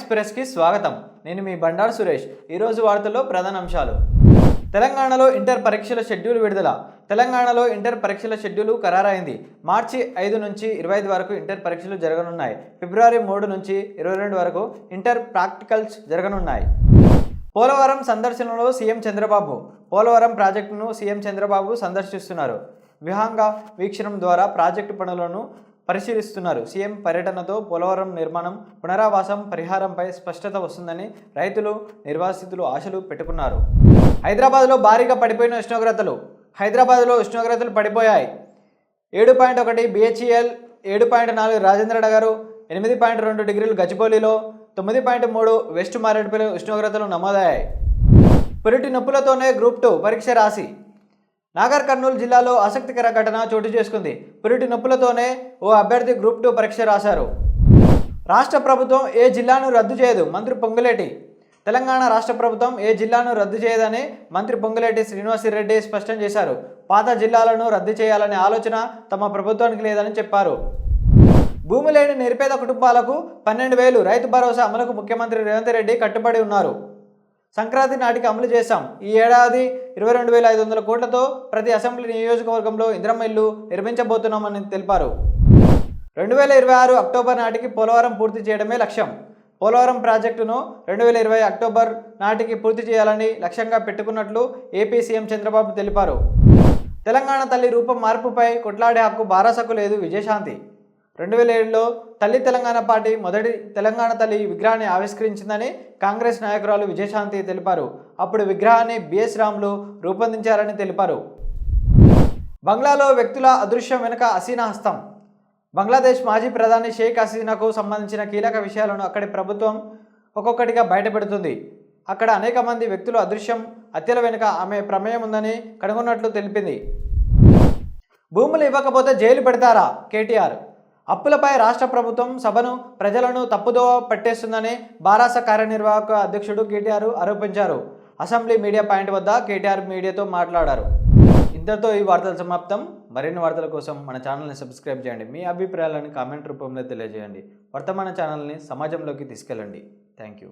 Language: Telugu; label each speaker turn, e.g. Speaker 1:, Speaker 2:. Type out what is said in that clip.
Speaker 1: ఎక్స్ప్రెస్ కి స్వాగతం. నేను మీ బండారు సురేష్. ఈ రోజు వార్తల్లో ప్రధాన అంశాలు. తెలంగాణలో ఇంటర్ పరీక్షల షెడ్యూల్ విడుదల. తెలంగాణలో ఇంటర్ పరీక్షల షెడ్యూల్ ఖరారైంది. మార్చి 5 నుంచి 25 వరకు ఇంటర్ పరీక్షలు జరగనున్నాయి. ఫిబ్రవరి 3 నుంచి 22 వరకు ఇంటర్ ప్రాక్టికల్స్ జరగనున్నాయి. పోలవరం సందర్శనలో సీఎం చంద్రబాబు. పోలవరం ప్రాజెక్టును సీఎం చంద్రబాబు సందర్శిస్తున్నారు. విహంగ వీక్షణం ద్వారా ప్రాజెక్టు పనులను పరిశీలిస్తున్నారు. సీఎం పర్యటనతో పోలవరం నిర్మాణం, పునరావాసం, పరిహారంపై స్పష్టత వస్తుందని రైతులు, నిర్వాసితులు ఆశలు పెట్టుకున్నారు. హైదరాబాద్లో భారీగా పడిపోయిన ఉష్ణోగ్రతలు. హైదరాబాద్లో ఉష్ణోగ్రతలు పడిపోయాయి. 7.1 BHEL, 7.4 రాజేంద్రనగర్, 8.2 డిగ్రీలు గచ్చిబౌలిలో, 9.3 వెస్ట్ మారేడుపల్లి ఉష్ణోగ్రతలు నమోదయ్యాయి. పురిటి నొప్పులతోనే గ్రూప్ 2 పరీక్ష రాసి. నాగర్ కర్నూలు జిల్లాలో ఆసక్తికర ఘటన చోటు చేసుకుంది. పురిటి నొప్పులతోనే ఓ అభ్యర్థి గ్రూప్ 2 పరీక్ష రాశారు. రాష్ట్ర ప్రభుత్వం ఏ జిల్లాను రద్దు చేయదు, మంత్రి పొంగులేటి. తెలంగాణ రాష్ట్ర ప్రభుత్వం ఏ జిల్లాను రద్దు చేయదని మంత్రి పొంగులేటి శ్రీనివాసరెడ్డి స్పష్టం చేశారు. పాత జిల్లాలను రద్దు చేయాలనే ఆలోచన తమ ప్రభుత్వానికి లేదని చెప్పారు. భూమి లేని నిరుపేద కుటుంబాలకు 12,000 రైతు భరోసా అమలుకు ముఖ్యమంత్రి రేవంత్ రెడ్డి కట్టుబడి ఉన్నారు. సంక్రాంతి నాటికి అమలు చేశాం. ఈ ఏడాది 22,500 కోట్లతో ప్రతి అసెంబ్లీ నియోజకవర్గంలో ఇందిరమ్మ ఇల్లు నిర్మించబోతున్నామని తెలిపారు. 2026 అక్టోబర్ నాటికి పోలవరం పూర్తి చేయడమే లక్ష్యం. పోలవరం ప్రాజెక్టును 2020 అక్టోబర్ నాటికి పూర్తి చేయాలని లక్ష్యంగా పెట్టుకున్నట్లు ఏపీ సీఎం చంద్రబాబు తెలిపారు. తెలంగాణ తల్లి రూపం మార్పుపై కొట్లాడే హక్కు బారాసకు లేదు విజయశాంతి. 2007లో తల్లి తెలంగాణ పార్టీ మొదటి తెలంగాణ తల్లి విగ్రహాన్ని ఆవిష్కరించిందని కాంగ్రెస్ నాయకురాలు విజయశాంతి తెలిపారు. అప్పుడు విగ్రహాన్ని బిఎస్ రాములు రూపొందించారని తెలిపారు. బంగ్లాలో వ్యక్తుల అదృశ్యం వెనుక హసీనా హస్తం. బంగ్లాదేశ్ మాజీ ప్రధాని షేక్ హసీనాకు సంబంధించిన కీలక విషయాలను అక్కడి ప్రభుత్వం ఒక్కొక్కటిగా బయటపెడుతుంది. అక్కడ అనేక మంది వ్యక్తుల అదృశ్యం, హత్యల వెనుక ఆమె ప్రమేయం ఉందని కనుగొన్నట్లు తెలిపింది. భూములు ఇవ్వకపోతే జైలు పెడతారా? కేటీఆర్. అప్పులపై రాష్ట్ర ప్రభుత్వం సభను, ప్రజలను తప్పుదోవ పట్టేస్తుందని బారాస కార్యనిర్వాహక అధ్యక్షుడు కేటీఆర్ ఆరోపించారు. అసెంబ్లీ మీడియా పాయింట్ వద్ద కేటీఆర్ మీడియాతో మాట్లాడారు. ఇంతతో ఈ వార్తలు సమాప్తం. మరిన్ని వార్తల కోసం మన ఛానల్ని సబ్స్క్రైబ్ చేయండి. మీ అభిప్రాయాలను కామెంట్ రూపంలో తెలియజేయండి. వర్తమాన ఛానల్ని సమాజంలోకి తీసుకెళ్ళండి. Thank you.